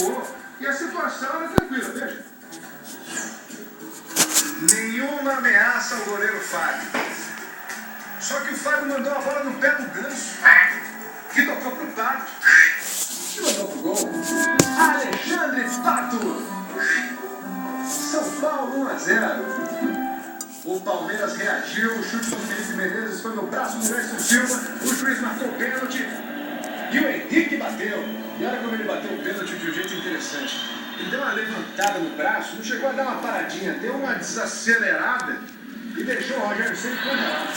marcou e a situação era tranquila, veja. Nenhuma ameaça ao goleiro Fábio. Só que o Fábio mandou a bola no pé do Ganso, que tocou pro Pato, que mandou pro gol. Alexandre Pato. São Paulo 1-0. O Palmeiras reagiu, o chute do Felipe Menezes foi no braço do Gerson Silva, o juiz marcou o pênalti e o Henrique bateu. E olha como ele bateu o pênalti de um jeito interessante. Ele deu uma levantada no braço, não chegou a dar uma paradinha, deu uma desacelerada e deixou o Rogério Ceni congelado.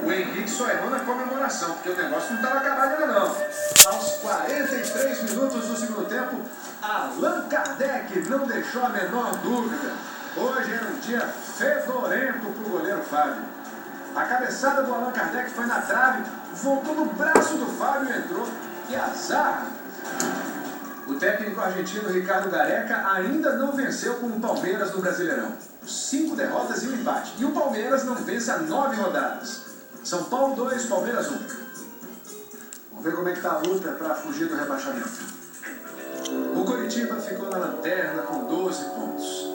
O Henrique só errou na comemoração, porque o negócio não estava acabado ainda não. Aos 43 minutos do segundo tempo, Allan Kardec não deixou a menor dúvida. Hoje era um dia fedorento para o goleiro Fábio. A cabeçada do Allan Kardec foi na trave, voltou no braço do Fábio e entrou. Que azar! O técnico argentino Ricardo Gareca ainda não venceu com o Palmeiras no Brasileirão. 5 derrotas e um empate. E o Palmeiras não vence há 9 rodadas. São Paulo 2, Palmeiras 1. Vamos ver como é que está a luta para fugir do rebaixamento. O Coritiba ficou na lanterna com 12 pontos.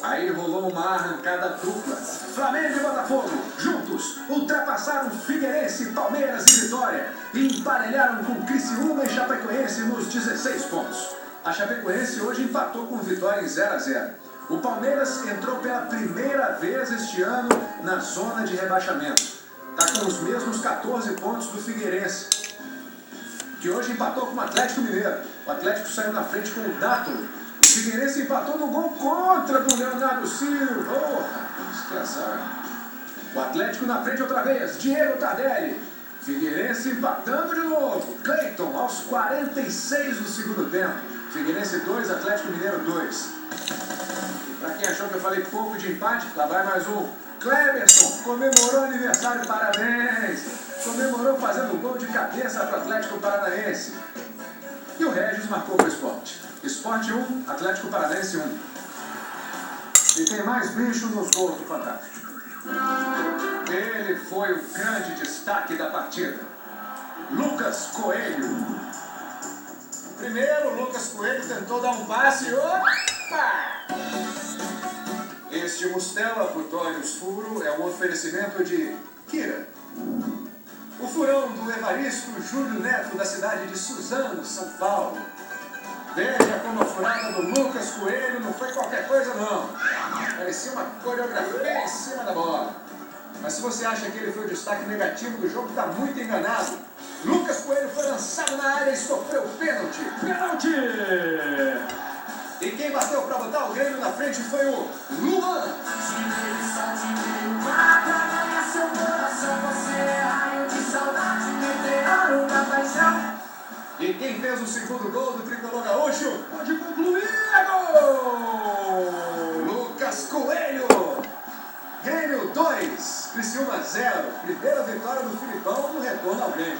Aí rolou uma arrancada dupla. Flamengo e Botafogo, juntos, ultrapassaram Figueirense, Palmeiras e Vitória e emparelharam com Criciúma e Chapecoense nos 16 pontos. A Chapecoense hoje empatou com Vitória em 0-0. O Palmeiras entrou pela primeira vez este ano na zona de rebaixamento. Está com os mesmos 14 pontos do Figueirense, que hoje empatou com o Atlético Mineiro. O Atlético saiu na frente com o Dátolo. O Figueirense empatou no gol contra do Leonardo Silva. Oh, que azar. O Atlético na frente outra vez. Diego Tardelli. Figueirense empatando de novo. Cleiton aos 46 do segundo tempo. Figueirense 2, Atlético Mineiro 2. Para quem achou que eu falei pouco de empate, lá vai mais um. Cleberson comemorou aniversário, parabéns. Comemorou fazendo gol de cabeça para o Atlético Paranaense. E o Regis marcou para o Sport. Sport 1, Atlético Paranaense 1. E tem mais bicho nos gols do Fantástico. Ele foi o grande destaque da partida. Lucas Coelho. Primeiro, o Lucas Coelho tentou dar um passe. Opa! Este Mustela Butórios Furo é um oferecimento de Kira. O furão do Evaristo Júlio Neto, da cidade de Suzano, São Paulo. Veja como a furada do Lucas Coelho não foi qualquer coisa, não. Parecia uma coreografia em cima da bola. Mas se você acha que ele foi o destaque negativo do jogo, está muito enganado. Lucas Coelho foi lançado na área e sofreu o pênalti. Pênalti! E quem bateu para botar o Grêmio na frente foi o Luan. E quem fez o segundo gol do tricolor gaúcho? Pode concluir, gol! Lucas Coelho! Grêmio 2, Criciúma 0. Primeira vitória do Filipão no retorno ao Grêmio.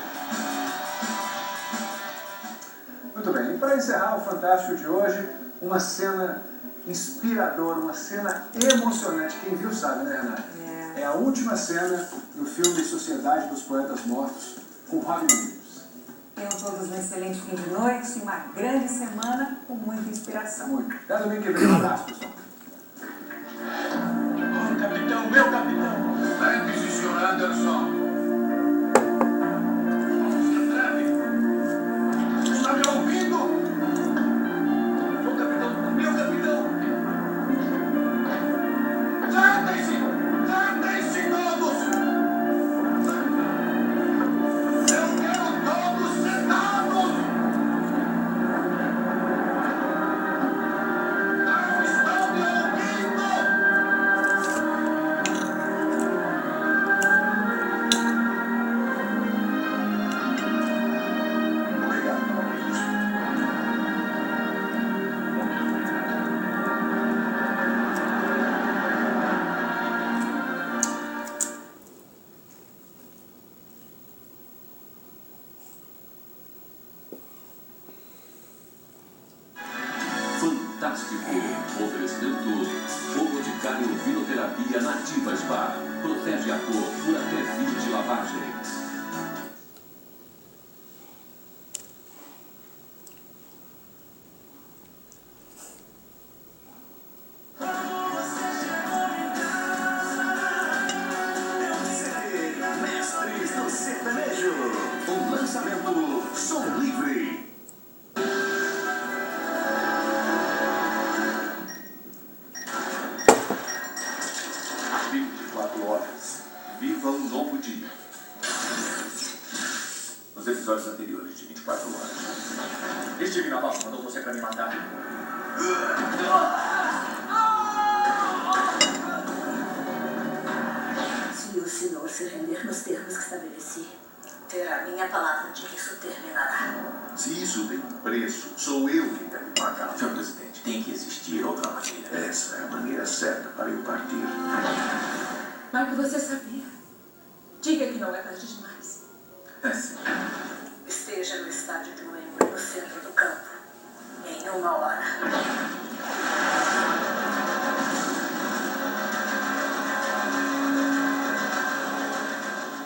Muito bem, e para encerrar o Fantástico de hoje, uma cena inspiradora, uma cena emocionante. Quem viu sabe, né, Renata? É a última cena do filme Sociedade dos Poetas Mortos, com Robin Williams. Tenham todos um excelente fim de noite, uma grande semana com muita inspiração. Muito. Até domingo que vem. Um abraço, pessoal. Capitão, meu capitão. Lembre-se, senhor Anderson. Está me ouvindo? Meu capitão, meu capitão. Sentem-se todos. Eu quero todos sentados. Não estão me ouvindo? Fantástico. Oferecimento Fogo de Carne Vinoterapia Nativa Spa. Protege a cor por até 20 lavagens. Steve Navarro mandou você pra me matar. Se o senhor se render nos termos que estabeleci, terá minha palavra de que isso terminará. Se isso tem um preço, sou eu que devo pagar. Senhor presidente, tem que existir outra maneira. Essa é a maneira certa para eu partir. Mas que você sabia. Diga que não é tarde demais. É sim. Esteja no estádio de Wembley, no centro do campo, em 1 hora.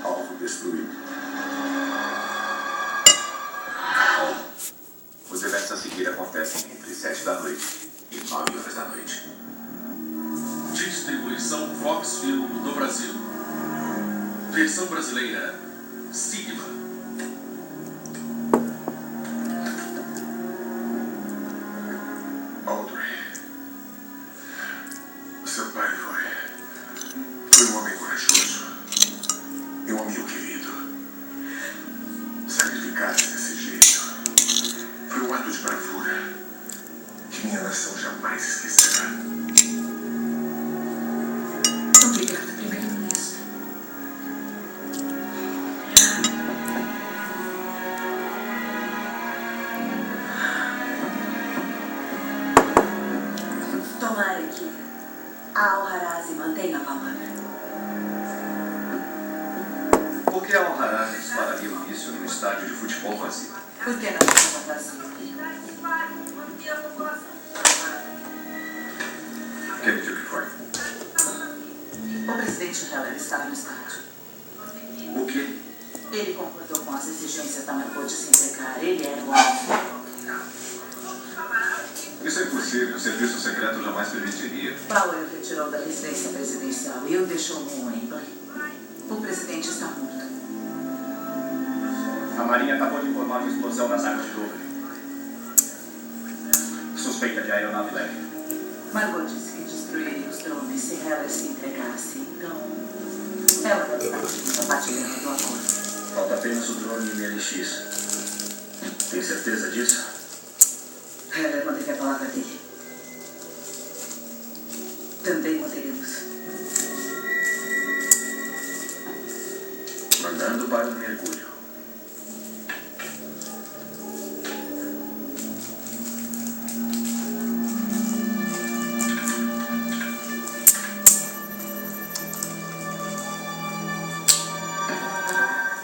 Alvo destruído. Os eventos a seguir acontecem entre 7 da noite e 9 horas da noite. Distribuição Fox Film do Brasil. Versão brasileira, Sigma. Audrey. Seu pai foi um homem corajoso. E um amigo querido. Sacrificar-se desse jeito foi um ato de bravura que minha nação jamais esquecerá. Obrigada, primeiro-ministro. Tomara que a Al-Harazi mantenha a palavra. Por que a Al-Harazi dispararia o míssil no estádio de futebol vazio? Por que não estava vazio? Quem me diz o que foi? O presidente Heller estava no estádio. O quê? Ele concordou com as exigências da Margot de se entregar. Ele era o alvo. Isso é impossível. O serviço secreto jamais permitiria. Powell o retirou da residência presidencial e o deixou no Wembley. O presidente está morto. A Marinha acabou de informar de explosão nas águas de Dover. Suspeita de aeronave leve. Margot disse que destruiria os drones se Heller se entregasse. Então, ela deve estar cumprindo a parte dela do acordo. Falta apenas o drone MLX. Tem certeza disso? Heller manteve a palavra dele. Também manteremos. Mandando para um mergulho.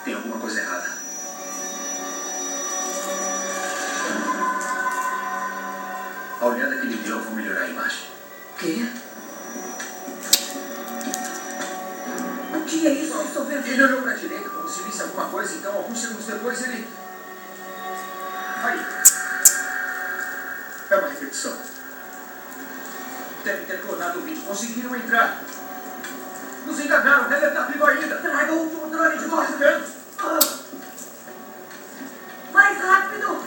Tem alguma coisa errada. A olhada que ele deu, eu vou melhorar a imagem. Quê? O que é isso? Eu estou vendo. Ele olhou para a direita como se visse alguma coisa, então alguns segundos depois ele... Aí. É uma repetição. Devem ter clonado o vídeo. Conseguiram entrar. Nos enganaram. Ele está vivo ainda. Traga o drone de volta. Vendo? Mais rápido!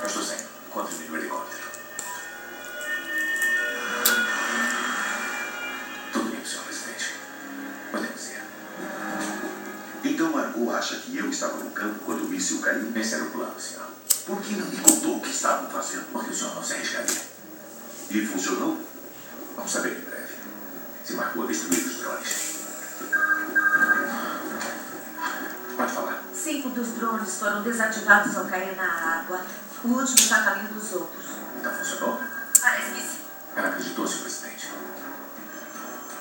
Eu estou sem. Encontre-me no helicóptero. Tudo bem, senhor presidente. Podemos ir. Então Margot acha que eu estava no campo quando o míssil caiu? Esse era o plano, senhor. Por que não me contou o que estavam fazendo? Porque o senhor não se arriscaria. E funcionou? Vamos saber em breve. Se Margot destruir os drones. Pode falar. 5 dos drones foram desativados ao cair na água. O último está a caminho dos outros. Então funcionou? Parece que sim. Ela acreditou, senhor presidente.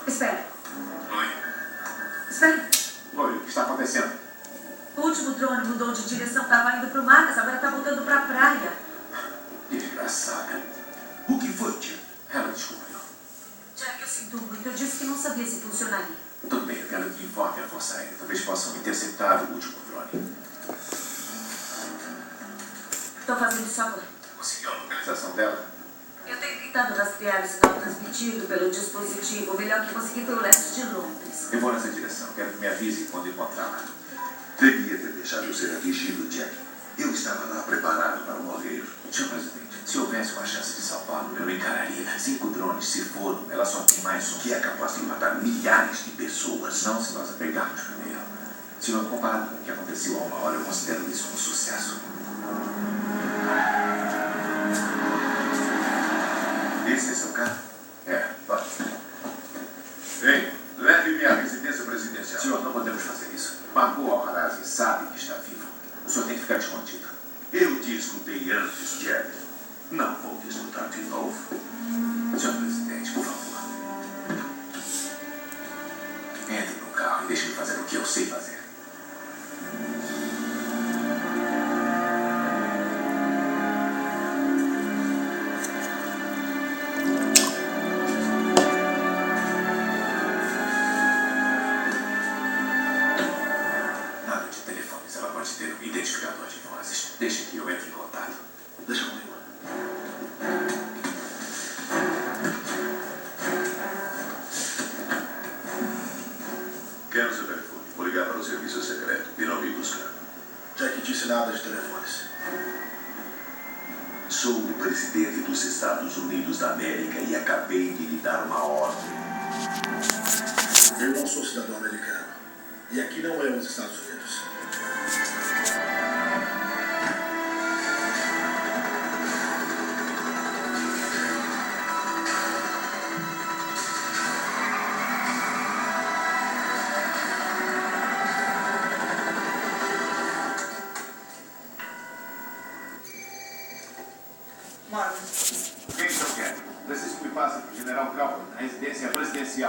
Espera. Oi. Espera. Oi, o que está acontecendo? O último drone mudou de direção. Estava indo para o mar, mas agora está voltando para a praia. Desgraçada. O que foi, tio? Ela descobriu. Jack, eu sinto muito. Eu disse que não sabia se funcionaria. Tudo bem, eu quero que informe a Força Aérea. Talvez possam interceptar o último drone. Estou fazendo isso agora. Conseguiu a localização dela? Eu tenho tentado rastrear o sinal transmitido pelo dispositivo. O melhor que consegui foi o leste de Londres. Eu vou nessa direção. Quero que me avise quando encontrá-la. Devia ter deixado eu ser atingido, Jack. Eu estava lá preparado para morrer. Senhor presidente, se houvesse uma chance de salvá-lo, eu encararia. 5 drones se foram. Ela só tem mais um. Que é capaz de matar milhares Tirando comparado com o que aconteceu há uma hora, eu considero isso um sucesso. Esse é seu carro? É, pode. Ei, leve-me à residência presidencial. Senhor, não podemos fazer isso. Margot Al-Harazi sabe que está vivo. O senhor tem que ficar escondido. Eu te escutei antes, Jerry. Não vou te escutar de novo. Senhor presidente, por favor. Entre no carro e deixe-me fazer o que eu sei fazer. Nada de telefones. Ela pode ter um identificador de vozes. Deixe que eu entre em contato. Deixa comigo. Quero seu telefone. Vou ligar para o serviço secreto e não me buscar. Jack disse nada de telefones. Sou o presidente dos Estados Unidos da América e acabei de lhe dar uma ordem. Eu não sou cidadão americano. E aqui não é os Estados Unidos. Morgan. Quem o senhor quer? Preciso que me passe para o General Crawford, na residência presidencial.